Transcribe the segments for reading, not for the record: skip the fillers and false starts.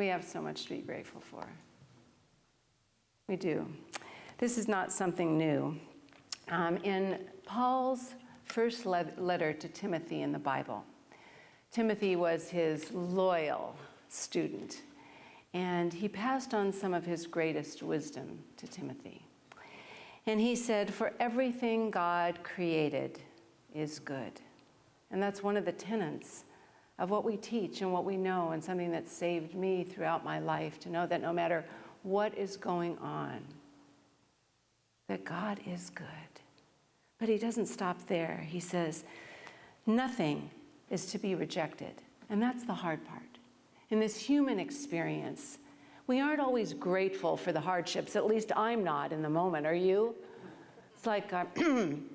We have so much to be grateful for. We do. This is not something new. In Paul's first letter to Timothy in the Bible, Timothy was his loyal student, and he passed on some of his greatest wisdom to Timothy. And he said, "For everything God created is good." And that's one of the tenets of what we teach and what we know, and something that saved me throughout my life, to know that no matter what is going on, that God is good. But he doesn't stop there. He says, nothing is to be rejected. And that's the hard part. In this human experience, we aren't always grateful for the hardships. At least I'm not in the moment. Are you? It's like I'm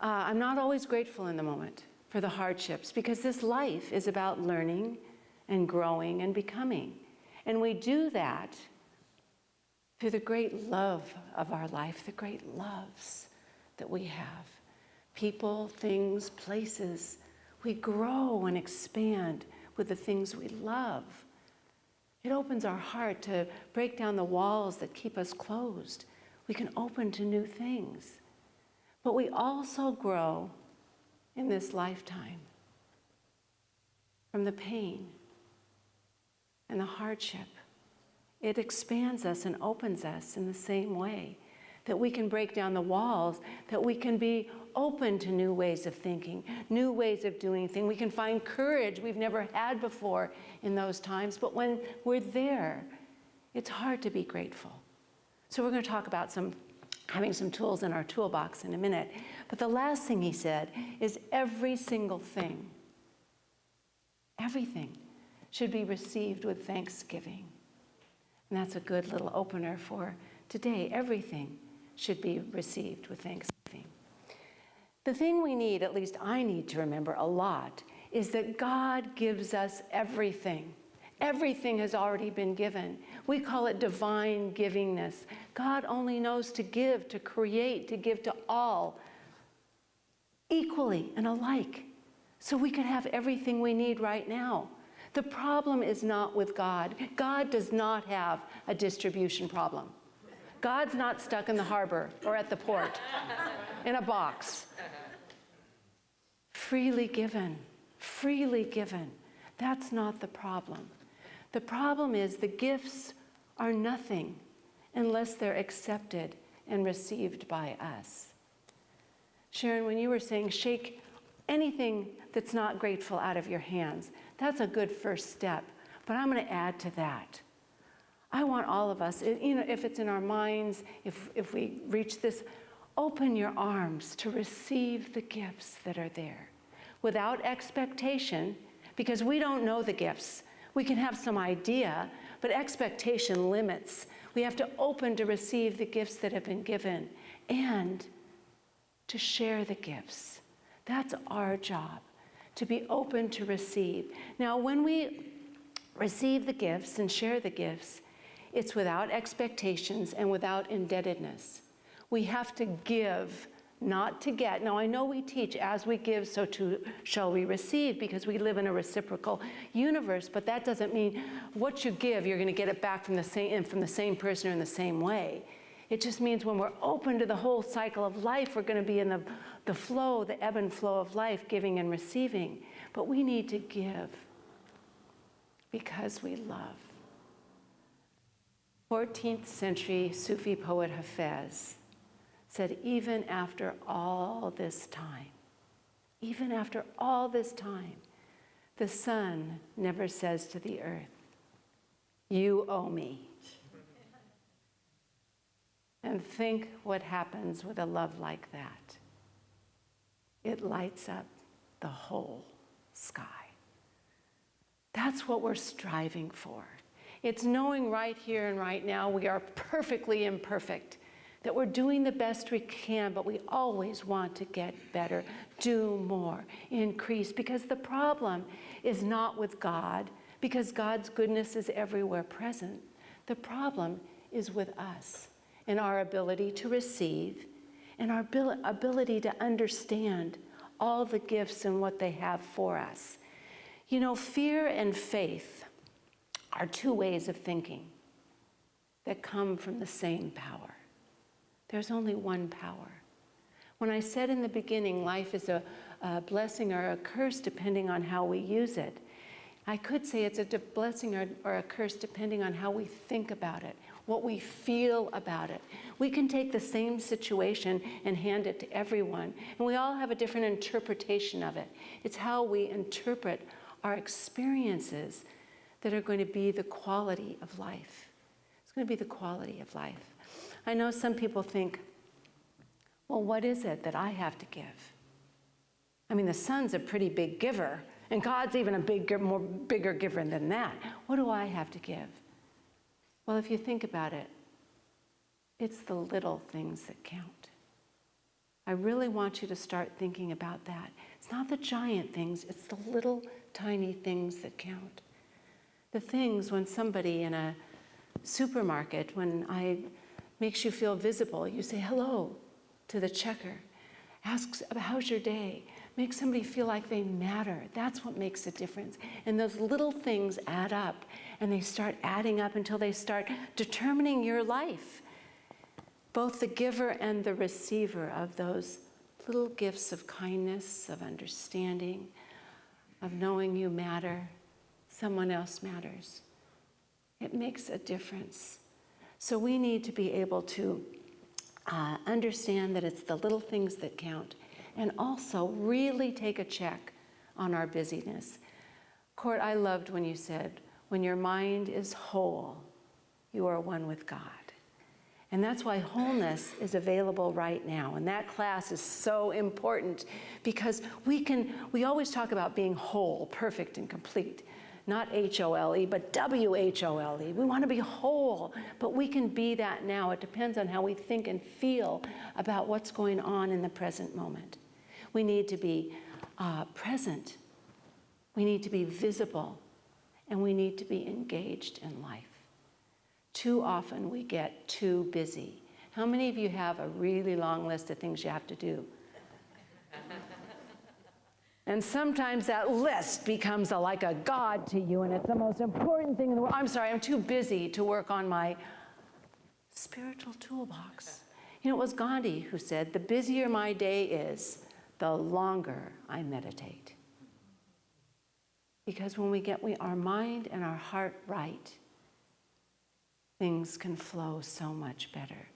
not always grateful in the moment for the hardships, because this life is about learning and growing and becoming. And we do that through the great love of our life, the great loves that we have. People, things, places. We grow and expand with the things we love. It opens our heart to break down the walls that keep us closed. We can open to new things. But we also grow in this lifetime from the pain and the hardship. It expands us and opens us in the same way that we can break down the walls, that we can be open to new ways of thinking, new ways of doing things. We can find courage we've never had before in those times. But when we're there, it's hard to be grateful. So we're going to talk about having some tools in our toolbox in a minute. But the last thing he said is every single thing, everything should be received with thanksgiving. And that's a good little opener for today. Everything should be received with thanksgiving. The thing we need, at least I need to remember a lot, is that God gives us everything. Everything has already been given. We call it divine givingness. God only knows to give, to create, to give to all equally and alike. So we can have everything we need right now. The problem is not with God. God does not have a distribution problem. God's not stuck in the harbor or at the port in a box. Freely given, freely given. That's not the problem. The problem is the gifts are nothing unless they're accepted and received by us. Sharon, when you were saying shake anything that's not grateful out of your hands, that's a good first step. But I'm going to add to that. I want all of us, if it's in our minds, if we reach this, open your arms to receive the gifts that are there without expectation, because we don't know the gifts. We can have some idea, but expectation limits. We have to open to receive the gifts that have been given and to share the gifts. That's our job, to be open to receive. Now, when we receive the gifts and share the gifts, it's without expectations and without indebtedness. We have to give, not to get. Now, I know we teach as we give, so too shall we receive, because we live in a reciprocal universe, but that doesn't mean what you give, you're going to get it back from the same person or in the same way. It just means when we're open to the whole cycle of life, we're going to be in the flow, the ebb and flow of life, giving and receiving. But we need to give because we love. 14th century Sufi poet Hafez said, even after all this time, the sun never says to the earth, you owe me. And think what happens with a love like that. It lights up the whole sky. That's what we're striving for. It's knowing right here and right now we are perfectly imperfect, that we're doing the best we can, but we always want to get better, do more, increase, because the problem is not with God, because God's goodness is everywhere present. The problem is with us and our ability to receive and our ability to understand all the gifts and what they have for us. You know, fear and faith are two ways of thinking that come from the same power. There's only one power. When I said in the beginning, life is a blessing or a curse depending on how we use it, I could say it's a blessing or a curse depending on how we think about it, what we feel about it. We can take the same situation and hand it to everyone, and we all have a different interpretation of it. It's how we interpret our experiences that are going to be the quality of life. It's going to be the quality of life. I know some people think, well, what is it that I have to give? I mean, the sun's a pretty big giver, and God's even a bigger giver than that. What do I have to give? Well, if you think about it, it's the little things that count. I really want you to start thinking about that. It's not the giant things, it's the little tiny things that count. The things when somebody in a supermarket, makes you feel visible, you say hello to the checker, asks, how's your day? Make somebody feel like they matter. That's what makes a difference. And those little things add up, and they start adding up until they start determining your life. Both the giver and the receiver of those little gifts of kindness, of understanding, of knowing you matter, someone else matters. It makes a difference. So we need to be able to understand that it's the little things that count, and also really take a check on our busyness. Court, I loved when you said, when your mind is whole, you are one with God. And that's why wholeness is available right now. And that class is so important, because we always talk about being whole, perfect and complete. Not H-O-L-E, but W-H-O-L-E. We want to be whole, but we can be that now. It depends on how we think and feel about what's going on in the present moment. We need to be present. We need to be visible, and we need to be engaged in life. Too often we get too busy. How many of you have a really long list of things you have to do? And sometimes that list becomes like a god to you, and it's the most important thing in the world. I'm sorry, I'm too busy to work on my spiritual toolbox. You know, it was Gandhi who said, the busier my day is, the longer I meditate. Because when we get our mind and our heart right, things can flow so much better.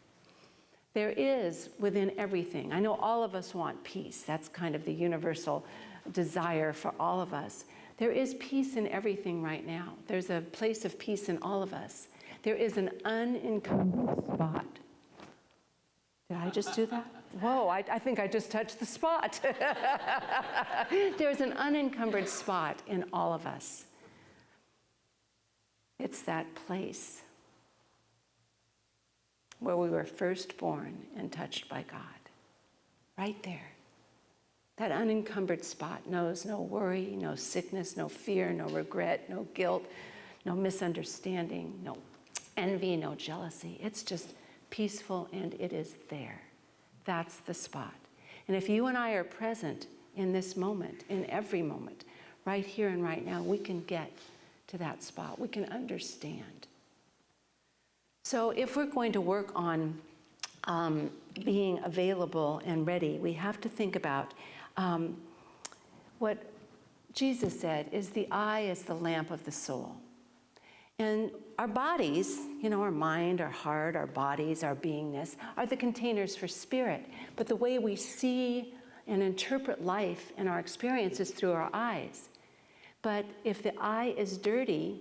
There is within everything, I know all of us want peace. That's kind of the universal desire for all of us. There is peace in everything right now. There's a place of peace in all of us. There is an unencumbered spot. Did I just do that? Whoa, I think I just touched the spot. There's an unencumbered spot in all of us. It's that place where we were first born and touched by God. Right there. That unencumbered spot knows no worry, no sickness, no fear, no regret, no guilt, no misunderstanding, no envy, no jealousy. It's just peaceful, and it is there. That's the spot. And if you and I are present in this moment, in every moment, right here and right now, we can get to that spot. We can understand. So if we're going to work on being available and ready, we have to think about what Jesus said is the eye is the lamp of the soul. And our bodies, you know, our mind, our heart, our bodies, our beingness, are the containers for spirit. But the way we see and interpret life and our experiences through our eyes. But if the eye is dirty,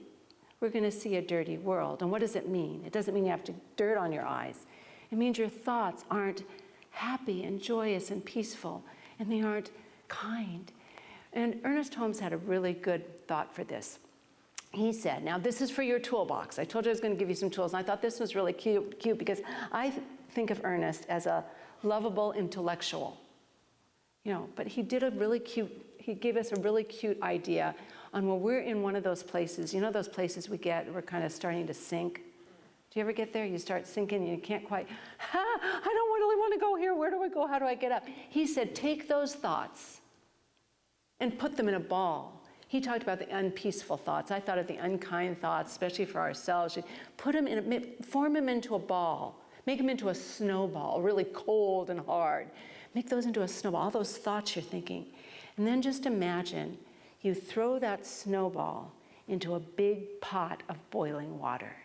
we're going to see a dirty world. And what does it mean? It doesn't mean you have dirt on your eyes. It means your thoughts aren't happy and joyous and peaceful, and they aren't kind. And Ernest Holmes had a really good thought for this. He said, now this is for your toolbox. I told you I was going to give you some tools, and I thought this was really cute because I think of Ernest as a lovable intellectual. You know, but he gave us a really cute idea on when we're in one of those places, you know those places we're kind of starting to sink? Do you ever get there? You start sinking and you can't quite, I don't really want to go here. Where do I go? How do I get up? He said, take those thoughts and put them in a ball He talked about the unpeaceful thoughts. I thought of the unkind thoughts, especially for ourselves. You put them form them into a ball. Make them into a snowball, really cold and hard. Make those into a snowball, all those thoughts you're thinking. And then just imagine you throw that snowball into a big pot of boiling water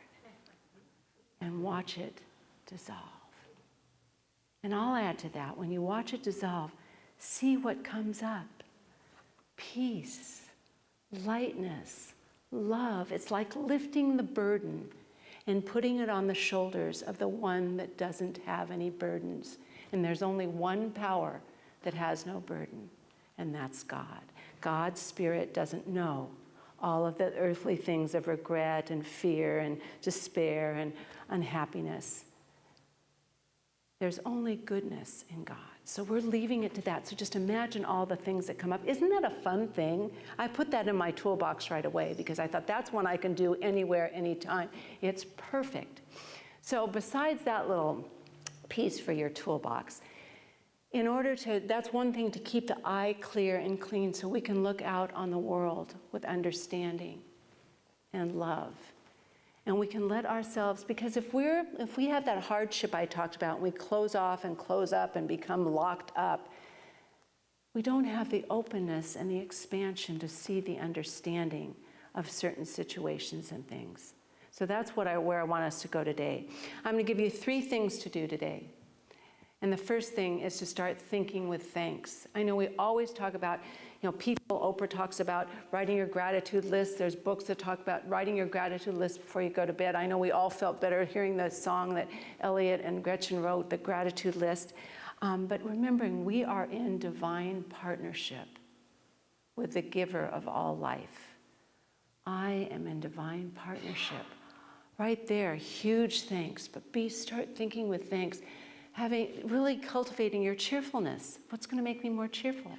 and watch it dissolve. And I'll add to that, when you watch it dissolve, see what comes up. Peace. Lightness, love. It's like lifting the burden and putting it on the shoulders of the one that doesn't have any burdens. And there's only one power that has no burden, and that's God. God's Spirit doesn't know all of the earthly things of regret and fear and despair and unhappiness. There's only goodness in God. So we're leaving it to that. So just imagine all the things that come up. Isn't that a fun thing? I put that in my toolbox right away because I thought that's one I can do anywhere, anytime. It's perfect. So besides that little piece for your toolbox, that's one thing to keep the eye clear and clean so we can look out on the world with understanding and love. And we can let ourselves, because if we have that hardship I talked about, and we close off and close up and become locked up, we don't have the openness and the expansion to see the understanding of certain situations and things. So that's where I want us to go today. I'm going to give you 3 things to do today. And the first thing is to start thinking with thanks. I know we always talk about, Oprah talks about writing your gratitude list. There's books that talk about writing your gratitude list before you go to bed. I know we all felt better hearing the song that Elliot and Gretchen wrote, the gratitude list. But remembering we are in divine partnership with the giver of all life. I am in divine partnership. Right there, huge thanks. But start thinking with thanks. Really cultivating your cheerfulness. What's going to make me more cheerful?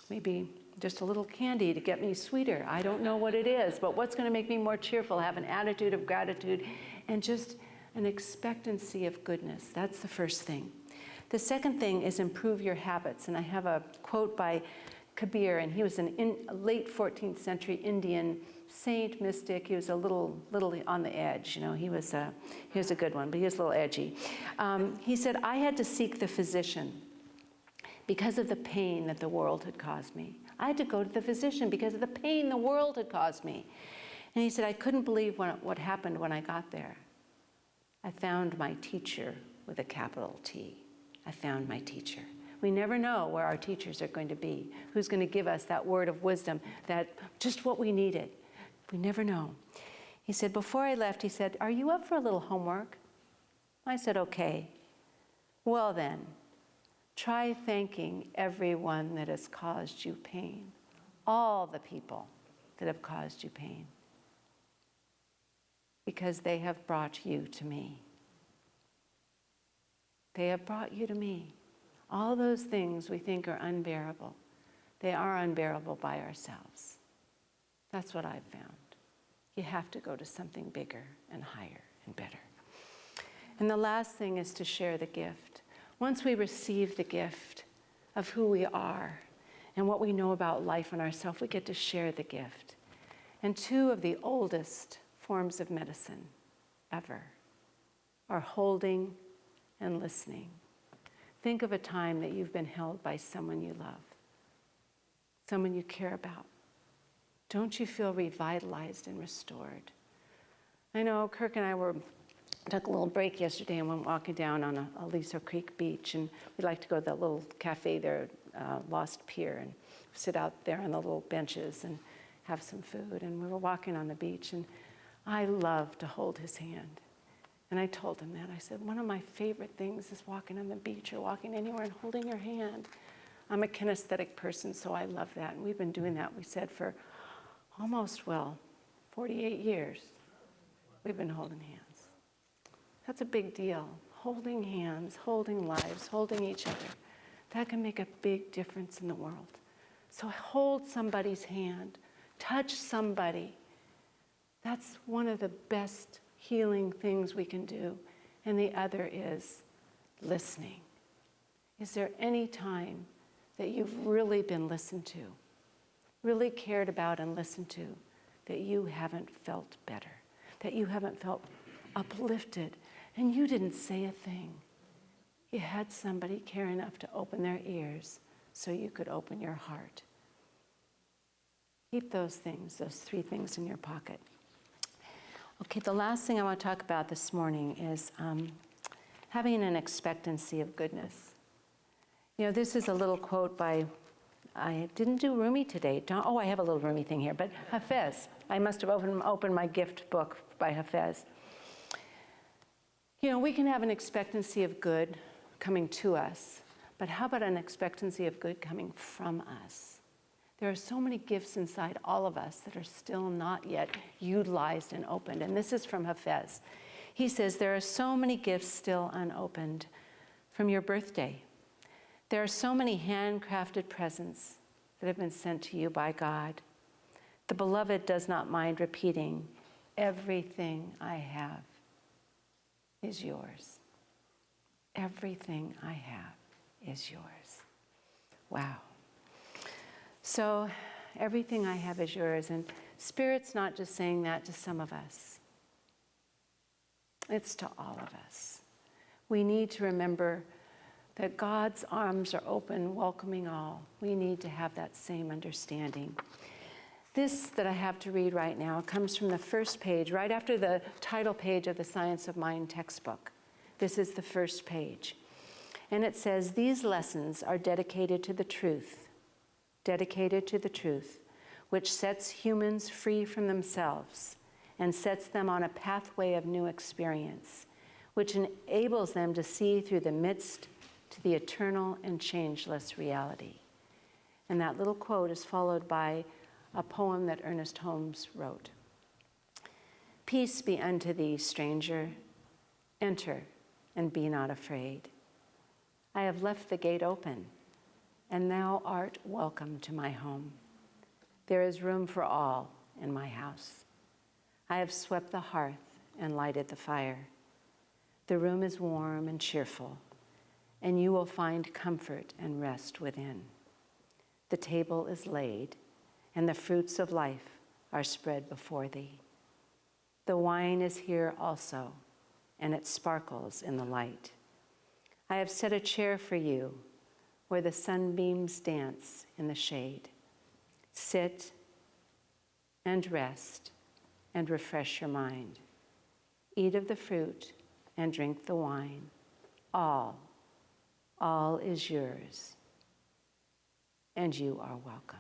Maybe just a little candy to get me sweeter. I don't know what it is, but what's going to make me more cheerful? Have an attitude of gratitude and just an expectancy of goodness. That's the first thing. The second thing is improve your habits. And I have a quote by Kabir, and he was a late 14th century Indian saint, mystic. He was a little on the edge. He was a good one, but he was a little edgy. He said, I had to seek the physician because of the pain that the world had caused me. I had to go to the physician because of the pain the world had caused me. And he said, I couldn't believe what happened when I got there. I found my teacher with a capital T. I found my teacher. We never know where our teachers are going to be, who's going to give us that word of wisdom, that just what we needed. We never know. He said, before I left, he said, are you up for a little homework? I said, okay. Well then, try thanking everyone that has caused you pain. All the people that have caused you pain. Because they have brought you to me. They have brought you to me. All those things we think are unbearable, they are unbearable by ourselves. That's what I've found. You have to go to something bigger and higher and better. And the last thing is to share the gift. Once we receive the gift of who we are and what we know about life and ourselves, we get to share the gift. And 2 of the oldest forms of medicine ever are holding and listening. Think of a time that you've been held by someone you love, someone you care about. Don't you feel revitalized and restored? I know Kirk and I took a little break yesterday and went walking down on Aliso Creek Beach, and we like to go to that little cafe there, Lost Pier, and sit out there on the little benches and have some food. And we were walking on the beach, and I love to hold his hand. And I told him that. I said, one of my favorite things is walking on the beach or walking anywhere and holding your hand. I'm a kinesthetic person, so I love that. And we've been doing that, we said, for almost, 48 years. We've been holding hands. That's a big deal. Holding hands, holding lives, holding each other. That can make a big difference in the world. So hold somebody's hand. Touch somebody. That's one of the best healing things we can do. And the other is listening. Is there any time that you've really been listened to? really cared about and listened to, that you haven't felt better, that you haven't felt uplifted, and you didn't say a thing. You had somebody care enough to open their ears so you could open your heart. Keep those things, those 3 things in your pocket. Okay, the last thing I want to talk about this morning is having an expectancy of goodness. You know, this is a little quote by, I didn't do Rumi today. I have a little Rumi thing here, but Hafez. I must have opened my gift book by Hafez. You know, we can have an expectancy of good coming to us, but how about an expectancy of good coming from us? There are so many gifts inside all of us that are still not yet utilized and opened. And this is from Hafez. He says, there are so many gifts still unopened from your birthday. There are so many handcrafted presents that have been sent to you by God. The beloved does not mind repeating, everything I have is yours. Everything I have is yours. Wow. So everything I have is yours. And Spirit's not just saying that to some of us. It's to all of us. We need to remember that God's arms are open, welcoming all. We need to have that same understanding. This that I have to read right now comes from the first page, right after the title page of the Science of Mind textbook. This is the first page. And it says, these lessons are dedicated to the truth, which sets humans free from themselves and sets them on a pathway of new experience, which enables them to see through the midst to the eternal and changeless reality. And that little quote is followed by a poem that Ernest Holmes wrote. Peace be unto thee, stranger. Enter and be not afraid. I have left the gate open, and thou art welcome to my home. There is room for all in my house. I have swept the hearth and lighted the fire. The room is warm and cheerful, and you will find comfort and rest within. The table is laid, and the fruits of life are spread before thee. The wine is here also, and it sparkles in the light. I have set a chair for you where the sunbeams dance in the shade. Sit and rest and refresh your mind. Eat of the fruit and drink the wine. All is yours, and you are welcome.